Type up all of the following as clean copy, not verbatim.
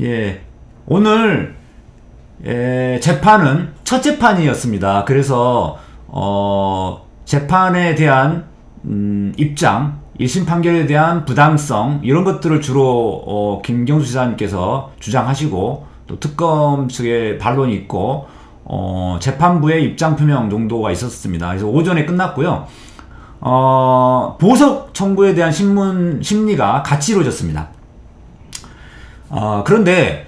예, 오늘 재판은 첫 재판이었습니다. 그래서 재판에 대한 입장, 1심 판결에 대한 부당성 이런 것들을 주로 김경수 지사님께서 주장하시고 또 특검 측의 반론이 있고 재판부의 입장 표명 정도가 있었습니다. 그래서 오전에 끝났고요. 보석 청구에 대한 심리가 같이 이루어졌습니다. 그런데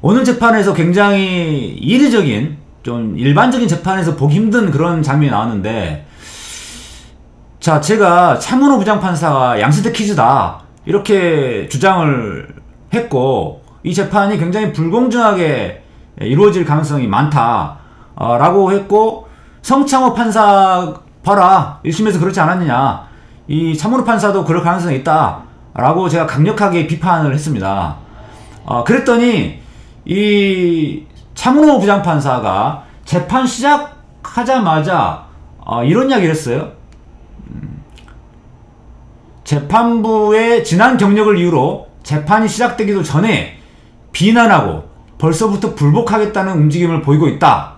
오늘 재판에서 굉장히 이례적인, 좀 일반적인 재판에서 보기 힘든 그런 장면이 나왔는데, 자, 제가 차문호 부장판사가 양승태 퀴즈다 이렇게 주장을 했고, 이 재판이 굉장히 불공정하게 이루어질 가능성이 많다 라고 했고, 성창호 판사 봐라, 1심에서 그렇지 않았느냐, 이 차문호 판사도 그럴 가능성이 있다 라고 제가 강력하게 비판을 했습니다. 그랬더니 이 차문호 부장판사가 재판 시작하자마자 이런 이야기를 했어요. 재판부의 지난 경력을 이유로 재판이 시작되기도 전에 비난하고 벌써부터 불복하겠다는 움직임을 보이고 있다.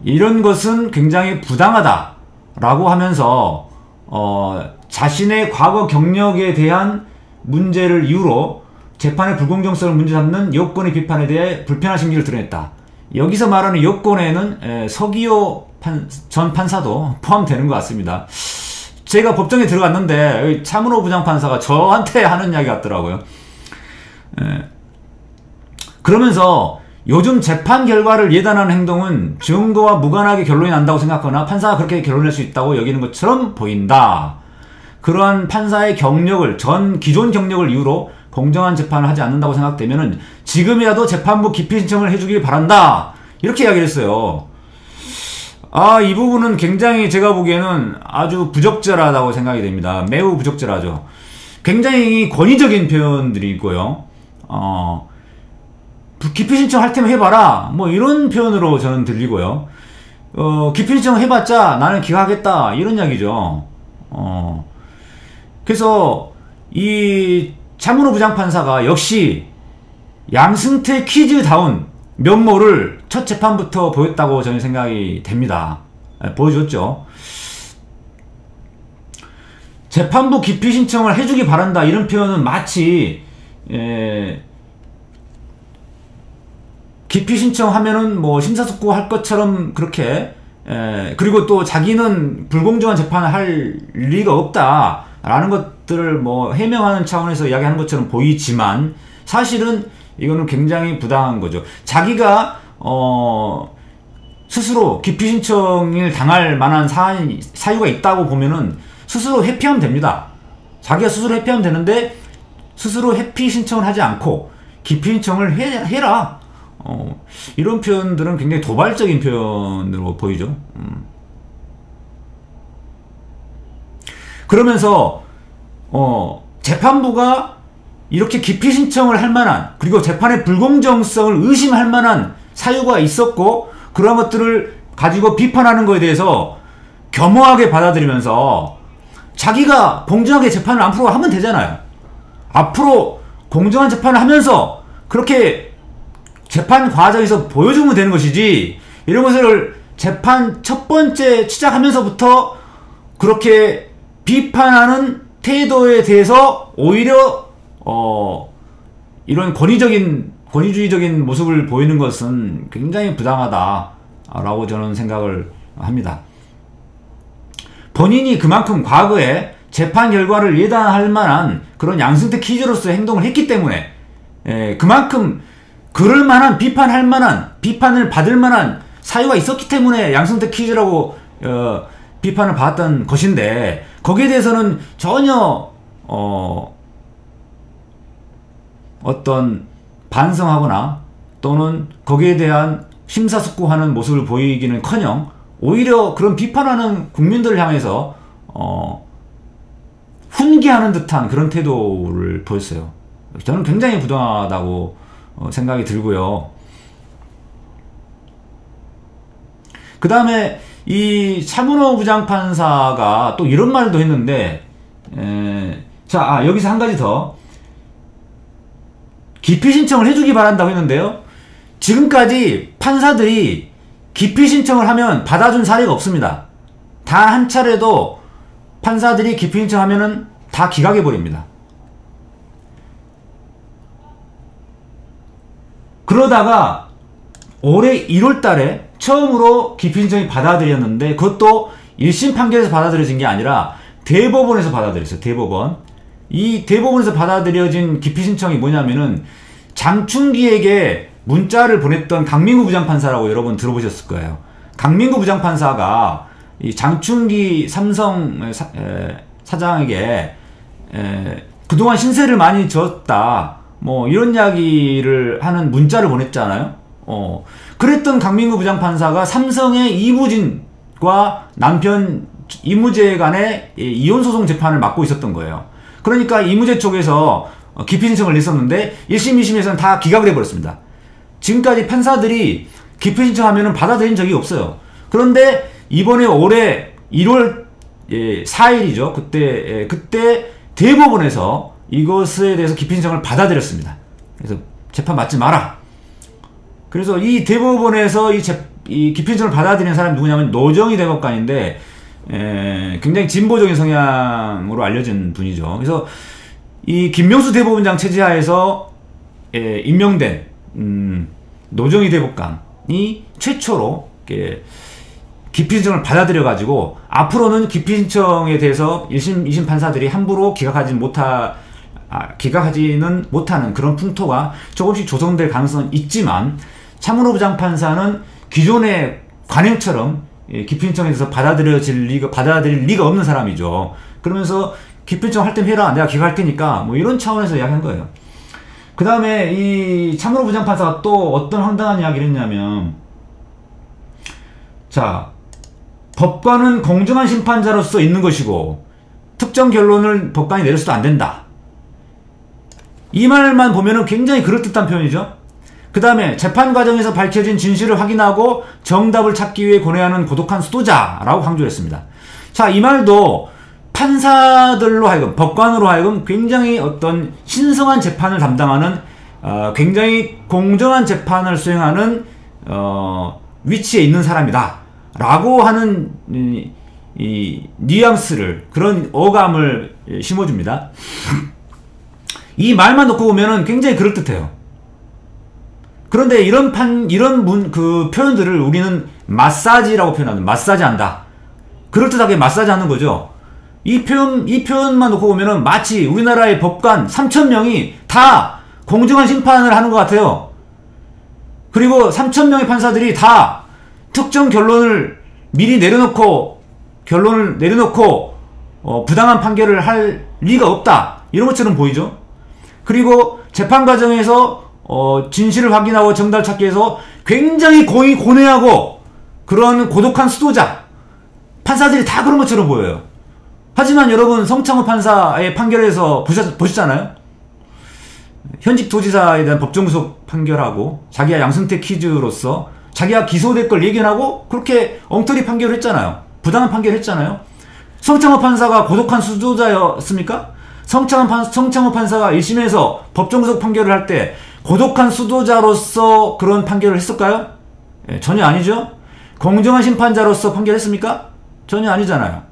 이런 것은 굉장히 부당하다 라고 하면서 자신의 과거 경력에 대한 문제를 이유로 재판의 불공정성을 문제 삼는 여권의 비판에 대해 불편한 심리를 드러냈다. 여기서 말하는 여권에는 서기호 전 판사도 포함되는 것 같습니다. 제가 법정에 들어갔는데 차문호 부장판사가 저한테 하는 이야기 같더라고요. 그러면서 요즘 재판 결과를 예단하는 행동은 증거와 무관하게 결론이 난다고 생각하거나 판사가 그렇게 결론을 낼 수 있다고 여기는 것처럼 보인다. 그러한 판사의 경력을, 기존 경력을 이유로 공정한 재판을 하지 않는다고 생각되면은 지금이라도 재판부 기피 신청을 해주길 바란다. 이렇게 이야기를 했어요. 이 부분은 굉장히 제가 보기에는 아주 부적절하다고 생각이 됩니다. 매우 부적절하죠. 굉장히 권위적인 표현들이고요. 기피 신청할 테면 해봐라. 뭐 이런 표현으로 저는 들리고요. 기피 신청 해봤자 나는 기각하겠다. 이런 이야기죠. 그래서 이 차문호 부장판사가 역시 양승태 퀴즈다운 면모를 첫 재판부터 보였다고 저는 생각이 됩니다. 보여줬죠. 재판부 기피 신청을 해주기 바란다 이런 표현은 마치 기피 신청하면은 뭐 심사숙고 할 것처럼 그렇게 그리고 또 자기는 불공정한 재판을 할 리가 없다 라는 것들을 뭐 해명하는 차원에서 이야기하는 것처럼 보이지만 사실은 이거는 굉장히 부당한 거죠. 자기가 스스로 기피 신청을 당할 만한 사유가 있다고 보면은 스스로 회피하면 됩니다. 자기가 스스로 회피하면 되는데 스스로 회피 신청을 하지 않고 기피 신청을 해라. 이런 표현들은 굉장히 도발적인 표현으로 보이죠. 그러면서 재판부가 이렇게 기피 신청을 할 만한, 그리고 재판의 불공정성을 의심할 만한 사유가 있었고 그런 것들을 가지고 비판하는 것에 대해서 겸허하게 받아들이면서 자기가 공정하게 재판을 앞으로 하면 되잖아요. 앞으로 공정한 재판을 하면서 그렇게 재판 과정에서 보여주면 되는 것이지, 이런 것을 재판 첫 번째 시작하면서부터 그렇게 비판하는 태도에 대해서 오히려 이런 권위주의적인 모습을 보이는 것은 굉장히 부당하다라고 저는 생각을 합니다. 본인이 그만큼 과거에 재판 결과를 예단할 만한 그런 양승태 퀴즈로서의 행동을 했기 때문에 그만큼 그럴 만한, 비판할 만한, 비판을 받을 만한 사유가 있었기 때문에 양승태 퀴즈라고 비판을 받았던 것인데, 거기에 대해서는 전혀 어떤 반성하거나 또는 거기에 대한 심사숙고하는 모습을 보이기는커녕 오히려 그런 비판하는 국민들을 향해서 훈계하는 듯한 그런 태도를 보였어요. 저는 굉장히 부당하다고 생각이 들고요. 그 다음에 이 차문호 부장판사가 또 이런 말도 했는데, 자, 여기서 한 가지 더. 기피 신청을 해주기 바란다고 했는데요. 지금까지 판사들이 기피 신청을 하면 받아준 사례가 없습니다. 단 한 차례도 판사들이 기피 신청하면은 다 기각해버립니다. 그러다가 올해 1월 달에 처음으로 기피 신청이 받아들였는데, 그것도 1심 판결에서 받아들여진 게 아니라 대법원에서 받아들였어요. 대법원. 이 대법원에서 받아들여진 기피 신청이 뭐냐면은, 장충기에게 문자를 보냈던 강민구 부장판사라고 여러분 들어보셨을 거예요. 강민구 부장판사가 이 장충기 삼성 사장에게 그동안 신세를 많이 졌다, 뭐 이런 이야기를 하는 문자를 보냈잖아요. 그랬던 강민구 부장판사가 삼성의 이무진과 남편 이무재 간의 이혼소송 재판을 맡고 있었던 거예요. 그러니까 이무재 쪽에서 기피 신청을 냈었는데 1심, 2심에서는 다 기각을 해버렸습니다. 지금까지 판사들이 기피 신청하면 받아들인 적이 없어요. 그런데 이번에 올해 1월 4일이죠. 그때 대법원에서 이것에 대해서 기피 신청을 받아들였습니다. 그래서 재판 받지 마라. 그래서 이 대법원에서 이 기피 신청을 받아들인 사람이 누구냐면 노정희 대법관인데, 굉장히 진보적인 성향으로 알려진 분이죠. 그래서 이 김명수 대법원장 체제하에서 임명된 노정희 대법관이 최초로 기피 신청을 받아들여 가지고 앞으로는 기피 신청에 대해서 1심, 2심 판사들이 함부로 기각하지는 못하는 그런 풍토가 조금씩 조성될 가능성은 있지만, 차문호 부장판사는 기존의 관행처럼 기피 신청에 대해서 받아들일 리가 없는 사람이죠. 그러면서 기피 신청 할 때 해라, 내가 기각할 테니까, 뭐 이런 차원에서 이야기한 거예요. 그 다음에 이 차문호 부장판사가 또 어떤 황당한 이야기를 했냐면, 자, 법관은 공정한 심판자로서 있는 것이고 특정 결론을 법관이 내려서도 안 된다. 이 말만 보면은 굉장히 그럴듯한 표현이죠. 그 다음에 재판 과정에서 밝혀진 진실을 확인하고 정답을 찾기 위해 고뇌하는 고독한 수도자라고 강조를 했습니다. 자, 이 말도 판사들로 하여금, 법관으로 하여금 굉장히 어떤 신성한 재판을 담당하는, 굉장히 공정한 재판을 수행하는 위치에 있는 사람이다 라고 하는 이 뉘앙스를, 그런 어감을 심어줍니다. 이 말만 놓고 보면은 굉장히 그럴듯해요. 그런데 이런 표현들을 우리는 마사지라고 표현하는, 마사지 한다, 그럴듯하게 마사지 하는 거죠. 이 표현만 놓고 보면은 마치 우리나라의 법관 3,000명이 다 공정한 심판을 하는 것 같아요. 그리고 3,000명의 판사들이 다 특정 결론을 미리 내려놓고 부당한 판결을 할 리가 없다, 이런 것처럼 보이죠. 그리고 재판 과정에서 진실을 확인하고 정답을 찾기 위해서 굉장히 고뇌하고 그런 고독한 수도자, 판사들이 다 그런 것처럼 보여요. 하지만 여러분, 성창호 판사의 판결에서 보셨잖아요. 현직 도지사에 대한 법정구속 판결하고 자기가 양승태 퀴즈로서 자기가 기소될 걸 예견하고 그렇게 엉터리 판결을 했잖아요. 부당한 판결을 했잖아요. 성창호 판사가 고독한 수도자였습니까? 성창호 판사가 1심에서 법정구속 판결을 할 때 고독한 수도자로서 그런 판결을 했을까요? 전혀 아니죠. 공정한 심판자로서 판결했습니까? 전혀 아니잖아요.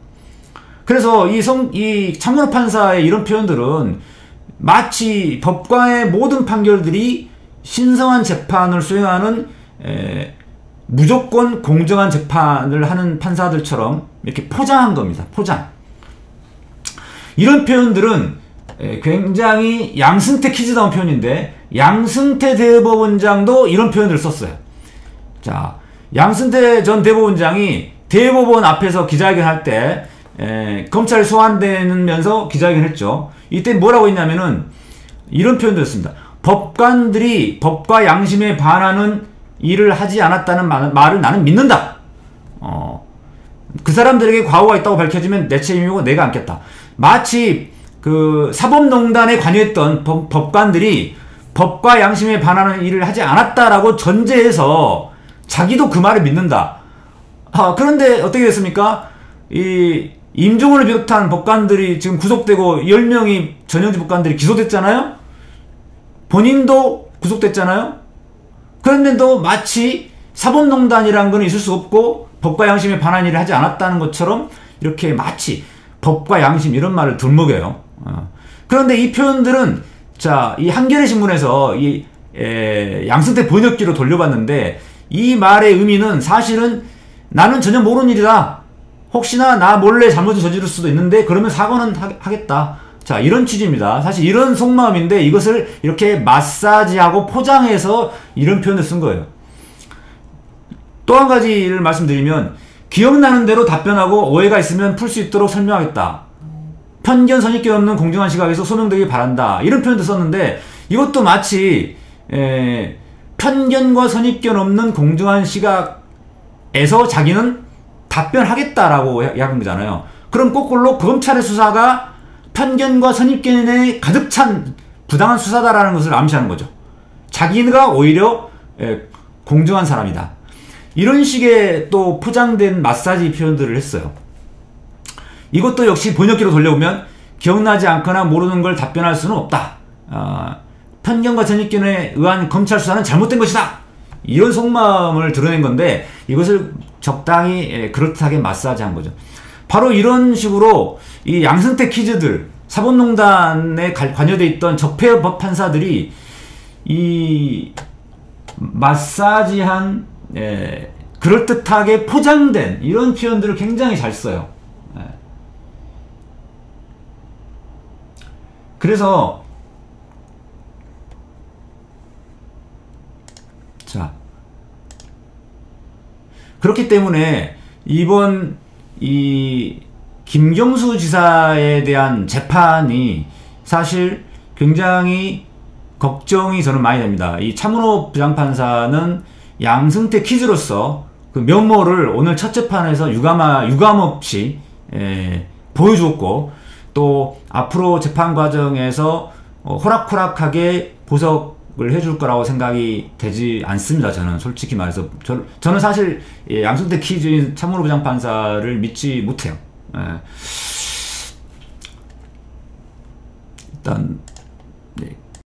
그래서 이 차문호 판사의 이런 표현들은 마치 법관의 모든 판결들이 신성한 재판을 수행하는 무조건 공정한 재판을 하는 판사들처럼 이렇게 포장한 겁니다. 포장. 이런 표현들은 굉장히 양승태 퀴즈다운 표현인데, 양승태 대법원장도 이런 표현을 썼어요. 자, 양승태 전 대법원장이 대법원 앞에서 기자회견 할 때 검찰 소환되면서 기자회견 했죠. 이때 뭐라고 했냐면은 이런 표현도 했습니다. 법관들이 법과 양심에 반하는 일을 하지 않았다는 말을 나는 믿는다. 그 사람들에게 과오가 있다고 밝혀지면 내 책임이고 내가 안겠다. 마치 그 사법농단에 관여했던 법관들이 법과 양심에 반하는 일을 하지 않았다라고 전제해서 자기도 그 말을 믿는다. 그런데 어떻게 됐습니까? 이 임종원을 비롯한 법관들이 지금 구속되고 10명이 전현직 법관들이 기소됐잖아요. 본인도 구속됐잖아요. 그런데도 마치 사법농단이라는 건 있을 수 없고 법과 양심에 반한 일을 하지 않았다는 것처럼 이렇게 마치 법과 양심 이런 말을 들먹여요. 그런데 이 표현들은 자, 이 한겨레 신문에서 이 양승태 번역기로 돌려봤는데 이 말의 의미는 사실은 나는 전혀 모르는 일이다. 혹시나 나 몰래 잘못을 저지를 수도 있는데 그러면 사과는 하겠다. 자, 이런 취지입니다. 사실 이런 속마음인데 이것을 이렇게 마사지하고 포장해서 이런 표현을 쓴 거예요. 또 한 가지를 말씀드리면 기억나는 대로 답변하고 오해가 있으면 풀 수 있도록 설명하겠다. 편견 선입견 없는 공정한 시각에서 소명되길 바란다. 이런 표현도 썼는데 이것도 마치 편견과 선입견 없는 공정한 시각에서 자기는 답변하겠다라고 이야기한 거잖아요. 그럼 거꾸로 검찰의 수사가 편견과 선입견에 가득 찬 부당한 수사다라는 것을 암시하는 거죠. 자기가 오히려 공정한 사람이다. 이런 식의 또 포장된 마사지 표현들을 했어요. 이것도 역시 번역기로 돌려보면 기억나지 않거나 모르는 걸 답변할 수는 없다. 편견과 선입견에 의한 검찰 수사는 잘못된 것이다. 이런 속마음을 드러낸 건데 이것을 적당히 그럴듯하게 마사지한 거죠. 바로 이런 식으로 이 양승태 키즈들, 사법농단에 관여돼 있던 적폐법 판사들이 이 마사지한 그럴듯하게 포장된 이런 표현들을 굉장히 잘 써요. 그래서 자, 그렇기 때문에 이번 이 김경수 지사에 대한 재판이 사실 굉장히 걱정이 저는 많이 됩니다. 이 차문호 부장판사는 양승태 키즈로서 그 면모를 오늘 첫 재판에서 유감 없이 보여주었고 또 앞으로 재판 과정에서 호락호락하게 보석을 해줄 거라고 생각이 되지 않습니다. 저는 솔직히 말해서 저는 사실 양승태 키즈인 차문호 부장판사를 믿지 못해요. 일단